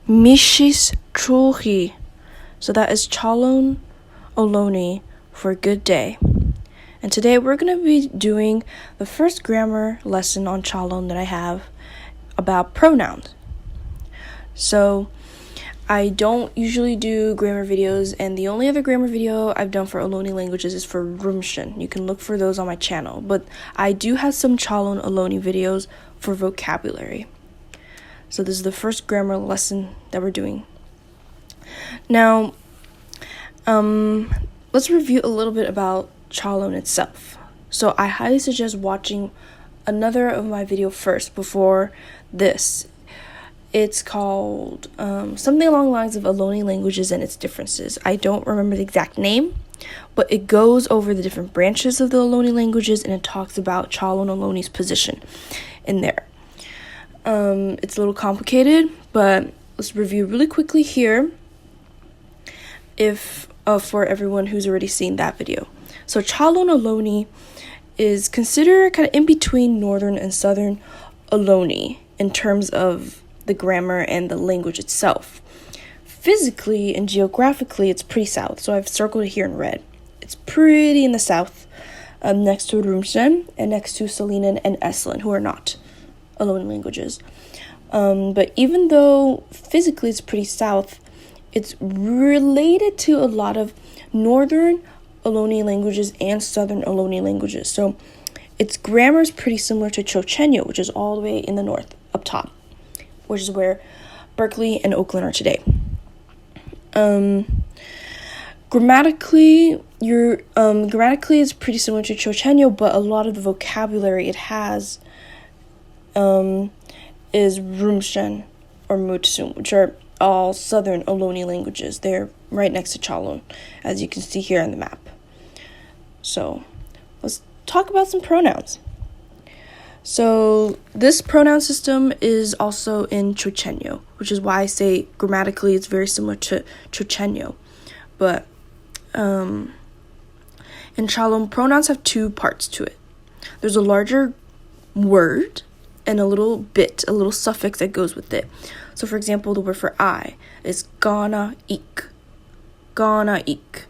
Mishis Truhi. So that is Chalon Ohlone for good day. And today we're going to be doing the first grammar lesson on Chalon that I have about pronouns. So I don't usually do grammar videos, and the only other grammar video I've done for Ohlone languages is for Rumshan. You can look for those on my channel, but I do have some Chalon Ohlone videos for vocabulary. So this is the first grammar lesson that we're doing. Now, let's review a little bit about Chalon itself. So I highly suggest watching another of my video first before this. It's called something along the lines of Ohlone languages and its differences. I don't remember the exact name, but it goes over the different branches of the Ohlone languages, and it talks about Chalon Ohlone's position in there. It's a little complicated, but let's review really quickly here for everyone who's already seen that video. So Chalon Ohlone is considered kind of in between Northern and Southern Ohlone in terms of the grammar and the language itself. Physically and geographically, it's pretty south, so I've circled it here in red. It's pretty in the south, next to Rumshan and next to Salinan and Esalen, who are not Ohlone languages. But even though physically it's pretty south, it's related to a lot of Northern Ohlone languages and Southern Ohlone languages. So its grammar is pretty similar to Chochenyo, which is all the way in the north, up top, which is where Berkeley and Oakland are today. Grammatically, it's pretty similar to Chochenyo, but a lot of the vocabulary it has is Rumshan or Mutsum, which are all Southern Ohlone languages. They're right next to Chalon, as you can see here on the map. So let's talk about some pronouns. So this pronoun system is also in Chochenyo, which is why I say grammatically it's very similar to Chochenyo. But in Chalon, pronouns have two parts to it. There's a larger word and a little suffix that goes with it. So for example, the word for I is gana ik. Gana ik.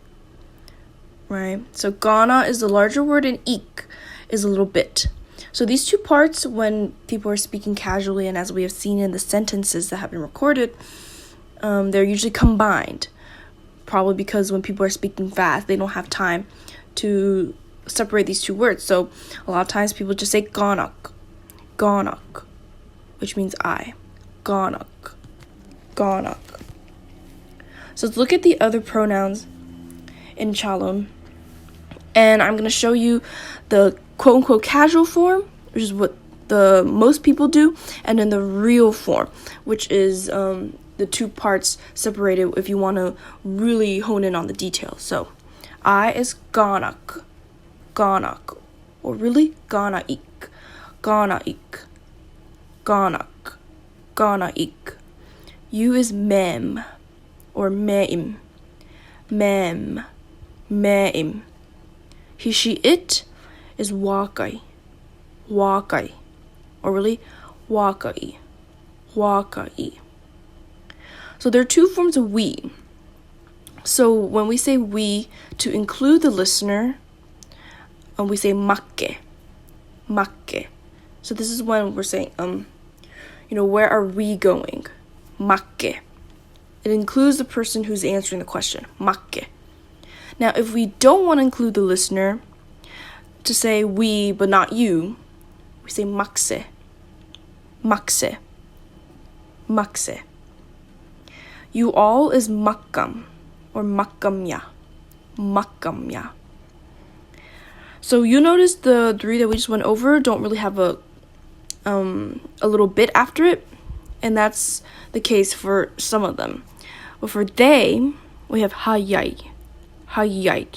Right? So gana is the larger word and ik is a little bit. So these two parts, when people are speaking casually, and as we have seen in the sentences that have been recorded, they're usually combined. Probably because when people are speaking fast, they don't have time to separate these two words. So a lot of times people just say ganak, ganak, which means I. Ganak, ganak. So let's look at the other pronouns in Chalon. And I'm going to show you the quote-unquote casual form, which is what the most people do, and then the real form, which is the two parts separated if you want to really hone in on the details. So, I is ganak, ganak, or really ganaik, ganaik, ganak, ganaik. You is mem, or meim, mem, meim. He, she, it is wakai, wakai, or really wakai, wakai. So there are two forms of we. So when we say we to include the listener, we say makke, makke. So this is when we're saying, where are we going? Makke. It includes the person who's answering the question, makke. Now, if we don't want to include the listener, to say we but not you, we say makse, makse, makse. You all is makkam, or makkamya, makkamya. So you notice the three that we just went over don't really have a little bit after it, and that's the case for some of them. But for they, we have hayai, hayai,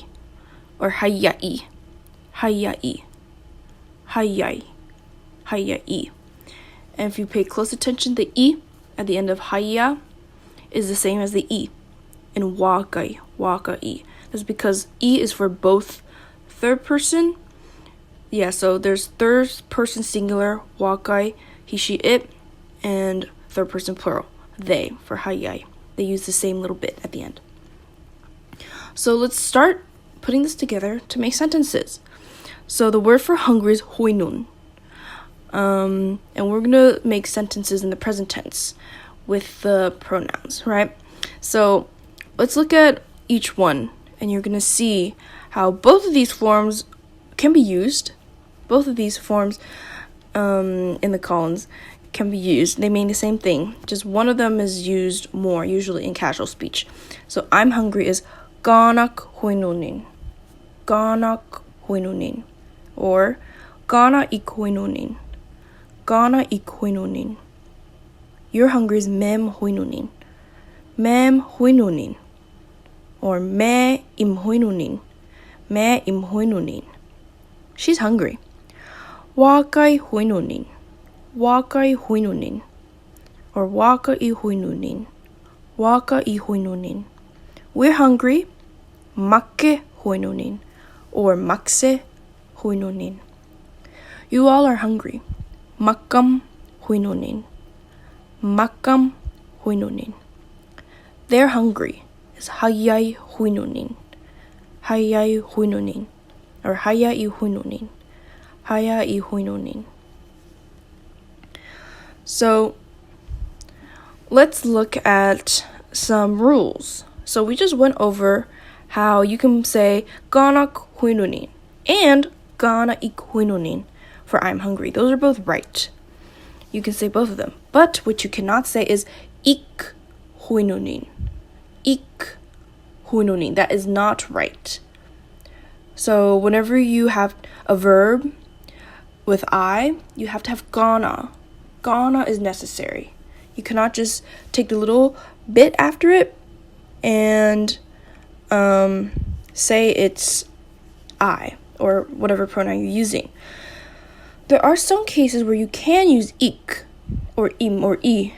or hayai, hayai, hayai, hayai. And if you pay close attention, the e at the end of haya is the same as the e in wakai, wakai. That's because e is for both third person. Yeah, so there's third person singular, wakai, he, she, it, and third person plural, they for hayai. They use the same little bit at the end. So let's start putting this together to make sentences. So the word for hungry is hoinun. And we're going to make sentences in the present tense with the pronouns, right? So let's look at each one, and you're going to see how both of these forms can be used. Both of these forms in the columns can be used. They mean the same thing, just one of them is used more, usually in casual speech. So I'm hungry is ganak hoinunin. Ganak hoinunin. Or gana ik hoinunin. Gana ik hoinunin. You're hungry is mem hoinunin. Mem hoinunin. Or me im hoinunin. Me im hoinunin. She's hungry. Wakai hoinunin. Wakai hoinunin. Or waka I hoinunin. Waka I hoinunin. We're hungry. Makke hoinunin. Or makse hoinunin. You all are hungry. Makkam hoinunin. Makkam hoinunin. They're hungry is hayai hoinunin. Hayai hoinunin. Or hayai hoinunin. Hayai hoinunin. So let's look at some rules. So we just went over how you can say ganak hoinunin and gana ik hoinunin for I'm hungry. Those are both right. You can say both of them. But what you cannot say is ik hoinunin. Ik hoinunin. That is not right. So whenever you have a verb with I, you have to have gana. Gana is necessary. You cannot just take the little bit after it and say it's I or whatever pronoun you're using. There are some cases where you can use ik or im or I,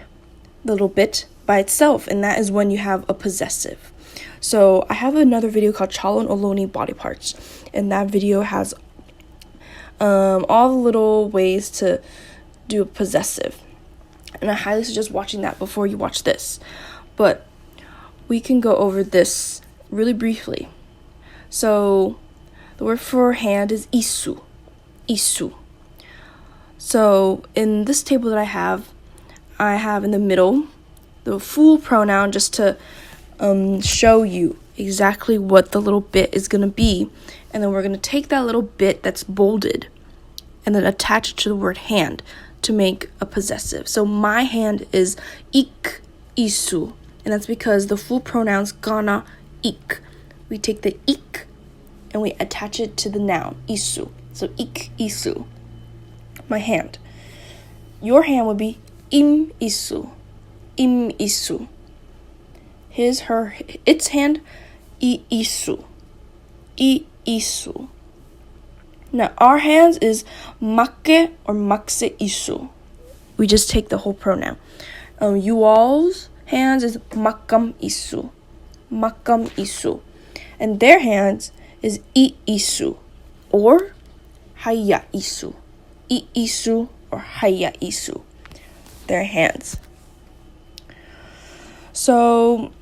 the little bit by itself, and that is when you have a possessive. So I have another video called Chalon Ohlone body parts, and that video has all the little ways to do a possessive, and I highly suggest watching that before you watch this. But we can go over this really briefly. So the word for hand is isu. Isu. So in this table that I have in the middle the full pronoun just to show you exactly what the little bit is going to be. And then we're going to take that little bit that's bolded and then attach it to the word hand to make a possessive. So my hand is ik, isu. And that's because the full pronoun's gana, ik. We take the ik and we attach it to the noun, isu. So ik, isu. My hand. Your hand would be im, isu. Im, isu. His, her, its hand, I, isu. I, isu. Now, our hands is makke or makse isu. We just take the whole pronoun. You all's hands is makkam isu. Makkam isu. And their hands is I isu or haya isu. I isu or haya isu. Their hands. So,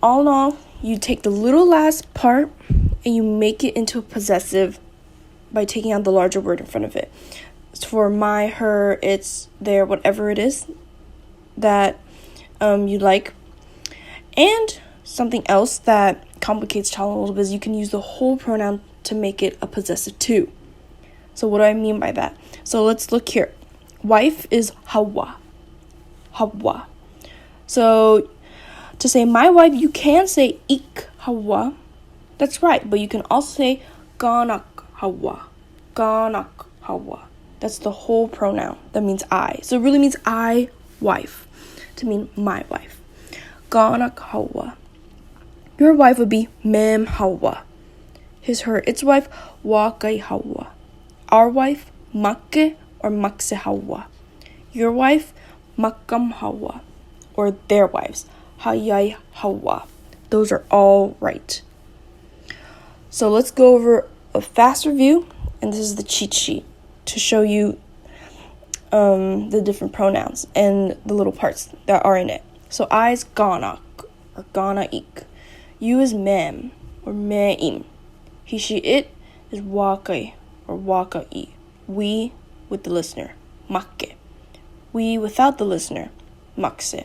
all in all, you take the little last part and you make it into a possessive by taking out the larger word in front of it. For my, her, its, their, whatever it is that you like. And something else that complicates Chalon a little bit is you can use the whole pronoun to make it a possessive too. So what do I mean by that? So let's look here. Wife is Hawa. Hawa. So to say my wife, you can say ik Hawa. That's right. But you can also say ganak Hawa. Ganak Hawa. That's the whole pronoun. That means I. So it really means I, wife. To mean my wife. Ganak Hawa. Your wife would be mem Hawa. His, her, its wife, wakai Hawa. Our wife, makke or makse Hawa. Your wife, makkam Hawa. Or their wives, hayai Hawa. Those are all right. So let's go over a fast review, and this is the cheat sheet to show you the different pronouns and the little parts that are in it. So I is ganak or ganaik. You is mem or meim. He, she, it is wakai or wakai. We with the listener, makke. We without the listener, makse.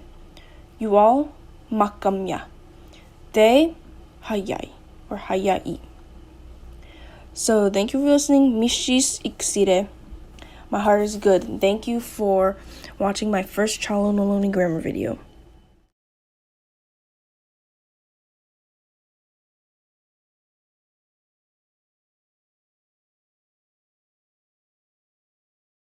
You all, makamya. They, hayai or hayai. So thank you for listening. Mishis iksire. My heart is good. Thank you for watching my first Chalon Ohlone grammar video.